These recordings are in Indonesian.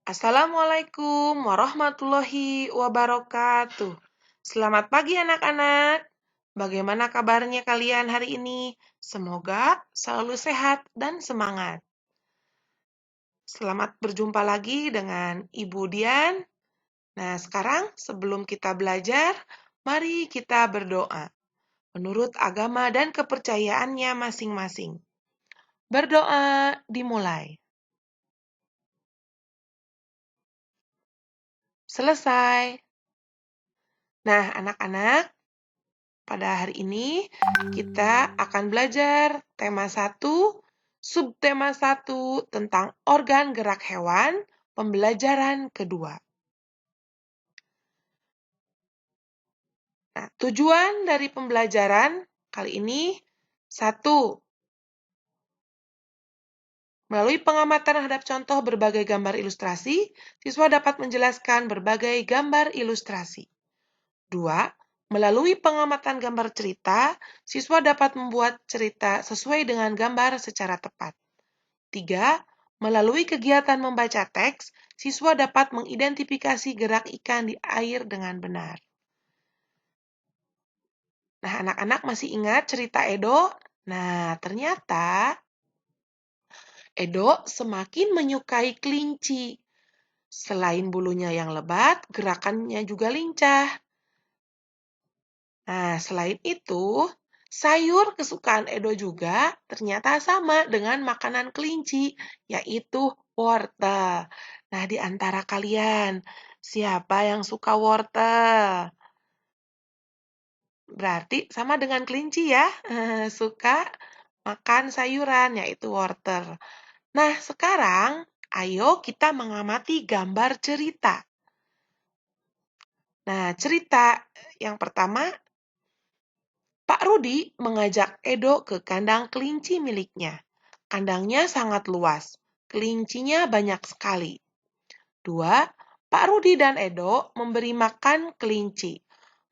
Assalamualaikum warahmatullahi wabarakatuh. Selamat pagi anak-anak. Bagaimana kabarnya kalian hari ini? Semoga selalu sehat dan semangat. Selamat berjumpa lagi dengan Ibu Dian. Nah, sekarang sebelum kita belajar, mari kita berdoa menurut agama dan kepercayaannya masing-masing. Berdoa dimulai. Selesai. Nah, anak-anak, pada hari ini kita akan belajar tema 1, subtema 1 tentang organ gerak hewan, pembelajaran kedua. Nah, tujuan dari pembelajaran kali ini 1. Melalui pengamatan terhadap contoh berbagai gambar ilustrasi, siswa dapat menjelaskan berbagai gambar ilustrasi. 2. Melalui pengamatan gambar cerita, siswa dapat membuat cerita sesuai dengan gambar secara tepat. 3. Melalui kegiatan membaca teks, siswa dapat mengidentifikasi gerak ikan di air dengan benar. Nah, anak-anak masih ingat cerita Edo? Nah, ternyata Edo semakin menyukai kelinci. Selain bulunya yang lebat, gerakannya juga lincah. Nah, selain itu, sayur kesukaan Edo juga ternyata sama dengan makanan kelinci, yaitu wortel. Nah, di antara kalian, siapa yang suka wortel? Berarti sama dengan kelinci ya, suka makan sayuran, yaitu wortel. Nah, sekarang ayo kita mengamati gambar cerita. Nah, cerita yang pertama, Pak Rudi mengajak Edo ke kandang kelinci miliknya. Kandangnya sangat luas, kelincinya banyak sekali. 2. Pak Rudi dan Edo memberi makan kelinci.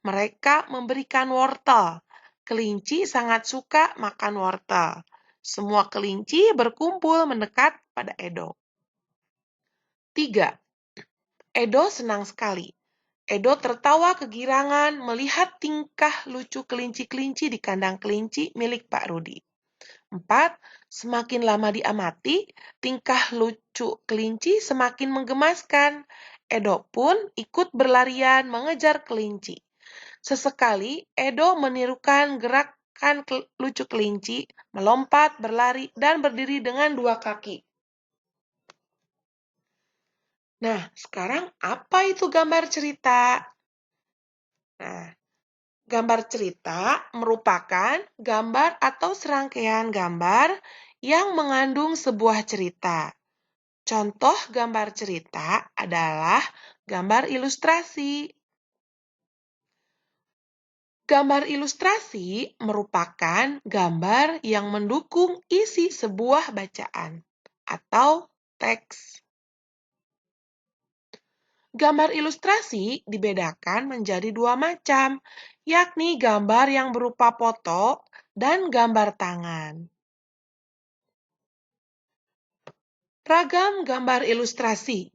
Mereka memberikan wortel. Kelinci sangat suka makan wortel. Semua kelinci berkumpul mendekat pada Edo. 3. Edo senang sekali. Edo tertawa kegirangan melihat tingkah lucu kelinci-kelinci di kandang kelinci milik Pak Rudi. 4. Semakin lama diamati, tingkah lucu kelinci semakin menggemaskan. Edo pun ikut berlarian mengejar kelinci. Sesekali, Edo menirukan gerakan lucu kelinci, melompat, berlari, dan berdiri dengan 2 kaki. Nah, sekarang apa itu gambar cerita? Nah, gambar cerita merupakan gambar atau serangkaian gambar yang mengandung sebuah cerita. Contoh gambar cerita adalah gambar ilustrasi. Gambar ilustrasi merupakan gambar yang mendukung isi sebuah bacaan atau teks. Gambar ilustrasi dibedakan menjadi 2 macam, yakni gambar yang berupa foto dan gambar tangan. Ragam gambar ilustrasi.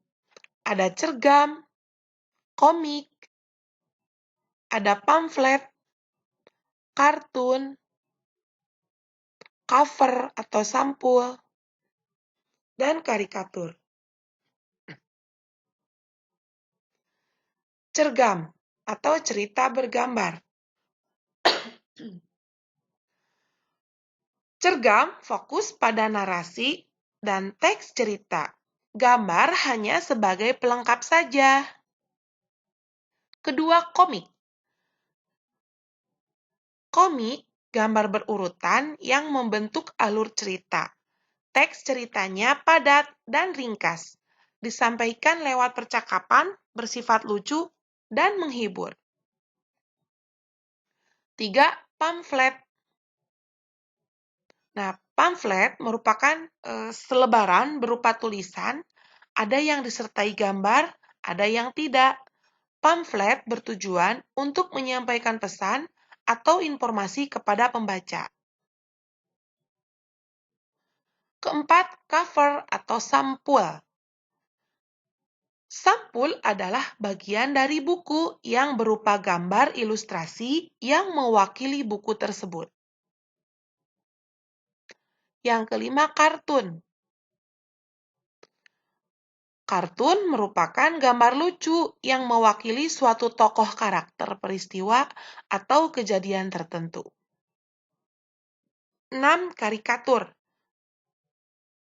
Ada cergam, komik, ada pamflet, kartun, cover atau sampul, dan karikatur. Cergam atau cerita bergambar. Cergam fokus pada narasi dan teks cerita. Gambar hanya sebagai pelengkap saja. Kedua, komik. Komik, gambar berurutan yang membentuk alur cerita. Teks ceritanya padat dan ringkas. Disampaikan lewat percakapan, bersifat lucu, dan menghibur. 3. Pamflet. Nah, pamflet merupakan selebaran berupa tulisan, ada yang disertai gambar, ada yang tidak. Pamflet bertujuan untuk menyampaikan pesan atau informasi kepada pembaca. Keempat, cover atau sampul. Sampul adalah bagian dari buku yang berupa gambar ilustrasi yang mewakili buku tersebut. Yang kelima, kartun. Kartun merupakan gambar lucu yang mewakili suatu tokoh karakter peristiwa atau kejadian tertentu. 6. Karikatur.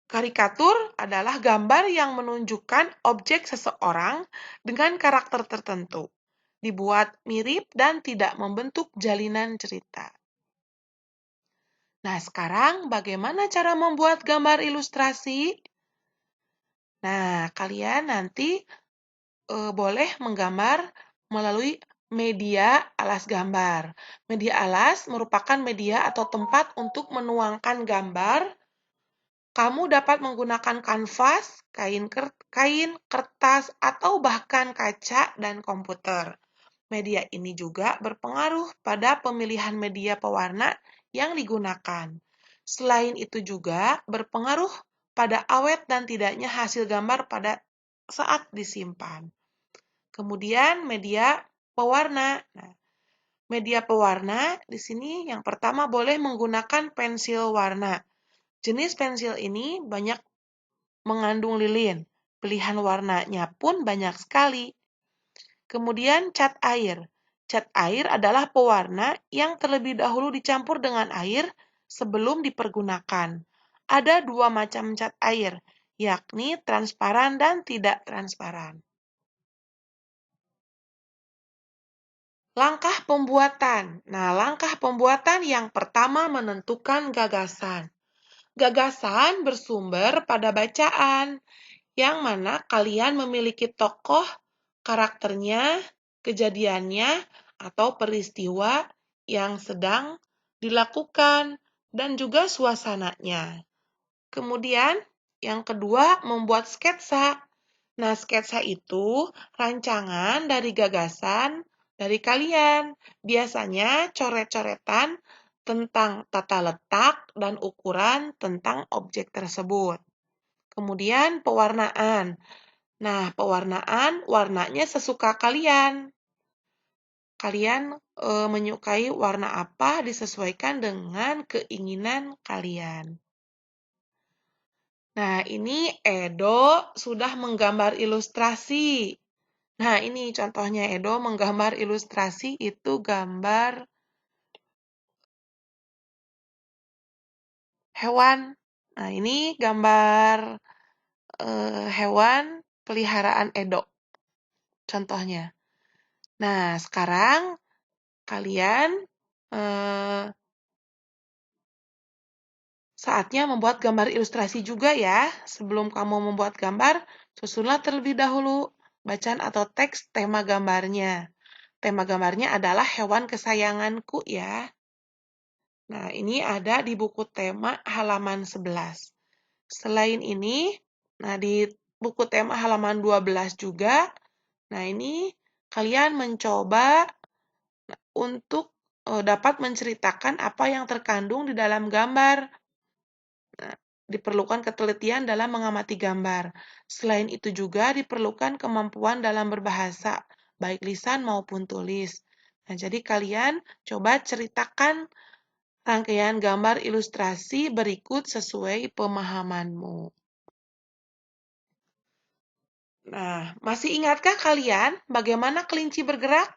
Karikatur adalah gambar yang menunjukkan objek seseorang dengan karakter tertentu, dibuat mirip dan tidak membentuk jalinan cerita. Nah, sekarang bagaimana cara membuat gambar ilustrasi? Nah, kalian nanti boleh menggambar melalui media alas gambar. Media alas merupakan media atau tempat untuk menuangkan gambar. Kamu dapat menggunakan kanvas, kain, kertas, atau bahkan kaca dan komputer. Media ini juga berpengaruh pada pemilihan media pewarna yang digunakan. Selain itu juga berpengaruh pada awet dan tidaknya hasil gambar pada saat disimpan. Kemudian media pewarna. Nah, media pewarna di sini yang pertama boleh menggunakan pensil warna. Jenis pensil ini banyak mengandung lilin. Pilihan warnanya pun banyak sekali. Kemudian cat air. Cat air adalah pewarna yang terlebih dahulu dicampur dengan air sebelum dipergunakan. Ada dua macam cat air, yakni transparan dan tidak transparan. Langkah pembuatan. Nah, langkah pembuatan yang pertama menentukan gagasan. Gagasan bersumber pada bacaan, yang mana kalian memiliki tokoh, karakternya, kejadiannya, atau peristiwa yang sedang dilakukan, dan juga suasananya. Kemudian, yang kedua, membuat sketsa. Nah, sketsa itu rancangan dari gagasan dari kalian. Biasanya coret-coretan tentang tata letak dan ukuran tentang objek tersebut. Kemudian pewarnaan. Nah, pewarnaan warnanya sesuka kalian. Kalian menyukai warna apa disesuaikan dengan keinginan kalian. Nah, ini Edo sudah menggambar ilustrasi. Nah, ini contohnya Edo menggambar ilustrasi itu gambar hewan. Nah, ini gambar hewan peliharaan Edo. Contohnya. Nah, sekarang kalian saatnya membuat gambar ilustrasi juga ya. Sebelum kamu membuat gambar, susunlah terlebih dahulu bacaan atau teks tema gambarnya. Tema gambarnya adalah hewan kesayanganku ya. Nah, ini ada di buku tema halaman 11. Selain ini, nah di buku tema halaman 12 juga, nah ini kalian mencoba untuk dapat menceritakan apa yang terkandung di dalam gambar. Nah, diperlukan ketelitian dalam mengamati gambar. Selain itu juga diperlukan kemampuan dalam berbahasa, baik lisan maupun tulis. Nah, jadi kalian coba ceritakan rangkaian gambar ilustrasi berikut sesuai pemahamanmu. Nah, masih ingatkah kalian bagaimana kelinci bergerak?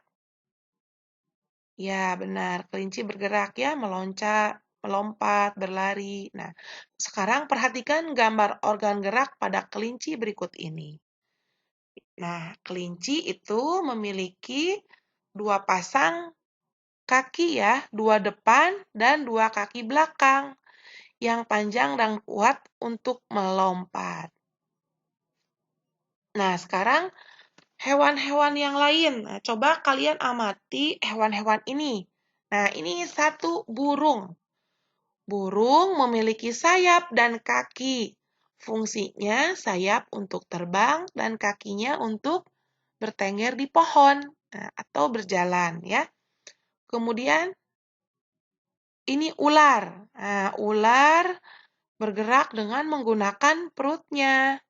Ya, benar. Kelinci bergerak ya, meloncat, melompat, berlari. Nah, sekarang perhatikan gambar organ gerak pada kelinci berikut ini. Nah, kelinci itu memiliki dua pasang kaki ya, dua depan dan dua kaki belakang yang panjang dan kuat untuk melompat. Nah, sekarang hewan-hewan yang lain. Nah, coba kalian amati hewan-hewan ini. Nah, ini satu burung. Burung memiliki sayap dan kaki. Fungsinya sayap untuk terbang dan kakinya untuk bertengger di pohon atau berjalan ya. Kemudian ini ular. Nah, ular bergerak dengan menggunakan perutnya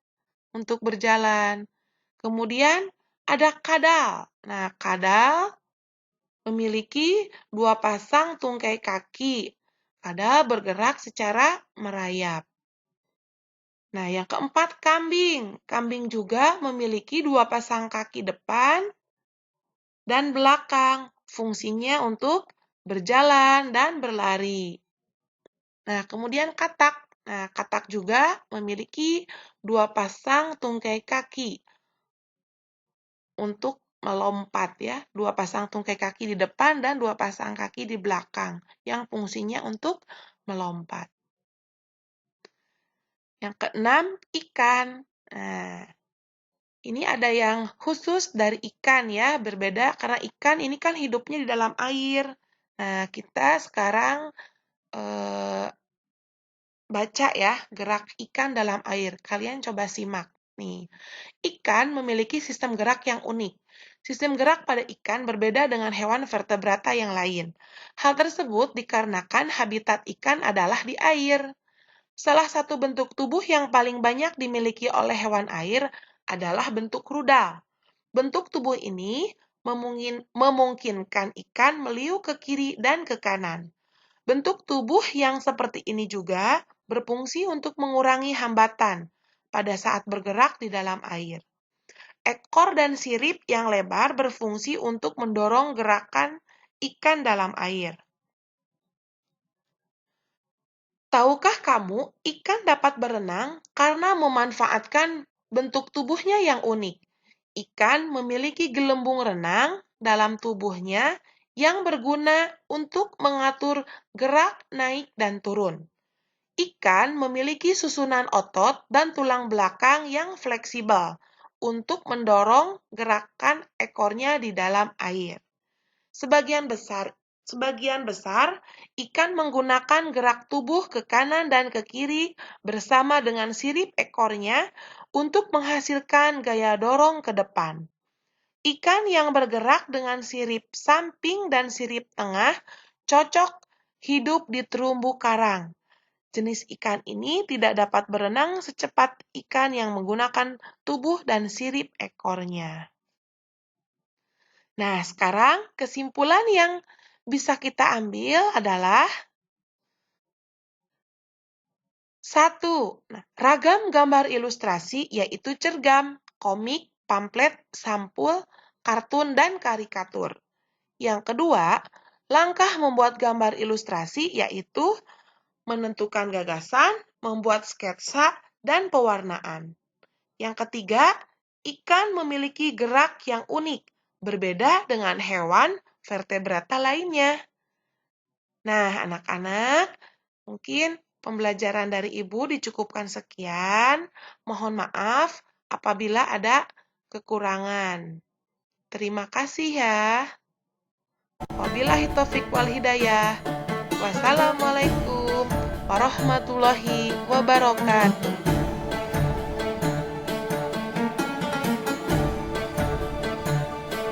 untuk berjalan. Kemudian ada kadal. Nah, kadal memiliki 2 pasang tungkai kaki. Kadal bergerak secara merayap. Nah, yang keempat kambing. Kambing juga memiliki 2 pasang kaki depan dan belakang. Fungsinya untuk berjalan dan berlari. Nah, kemudian katak. Nah, katak juga memiliki 2 pasang tungkai kaki untuk melompat ya. 2 pasang tungkai kaki di depan dan 2 pasang kaki di belakang yang fungsinya untuk melompat. Yang keenam, ikan. Nah, ini ada yang khusus dari ikan ya, berbeda karena ikan ini kan hidupnya di dalam air. Nah, kita sekarang baca ya gerak ikan dalam air. Kalian coba simak nih. Ikan memiliki sistem gerak yang unik. Sistem gerak pada ikan berbeda dengan hewan vertebrata yang lain. Hal tersebut dikarenakan habitat ikan adalah di air. Salah satu bentuk tubuh yang paling banyak dimiliki oleh hewan air adalah bentuk rudal. Bentuk tubuh ini memungkinkan ikan meliuk ke kiri dan ke kanan. Bentuk tubuh yang seperti ini juga berfungsi untuk mengurangi hambatan pada saat bergerak di dalam air. Ekor dan sirip yang lebar berfungsi untuk mendorong gerakan ikan dalam air. Tahukah kamu, ikan dapat berenang karena memanfaatkan bentuk tubuhnya yang unik. Ikan memiliki gelembung renang dalam tubuhnya yang berguna untuk mengatur gerak naik dan turun. Ikan memiliki susunan otot dan tulang belakang yang fleksibel untuk mendorong gerakan ekornya di dalam air. Sebagian besar ikan menggunakan gerak tubuh ke kanan dan ke kiri bersama dengan sirip ekornya untuk menghasilkan gaya dorong ke depan. Ikan yang bergerak dengan sirip samping dan sirip tengah cocok hidup di terumbu karang. Jenis ikan ini tidak dapat berenang secepat ikan yang menggunakan tubuh dan sirip ekornya. Nah, sekarang kesimpulan yang bisa kita ambil adalah 1. Ragam gambar ilustrasi yaitu cergam, komik, pamflet, sampul, kartun, dan karikatur. Yang kedua, langkah membuat gambar ilustrasi yaitu menentukan gagasan, membuat sketsa, dan pewarnaan. Yang ketiga, ikan memiliki gerak yang unik, berbeda dengan hewan vertebrata lainnya. Nah, anak-anak, mungkin pembelajaran dari Ibu dicukupkan sekian. Mohon maaf apabila ada kekurangan. Terima kasih ya. Wabillahi taufiq wal hidayah. Wassalamualaikum warahmatullahi wabarakatuh.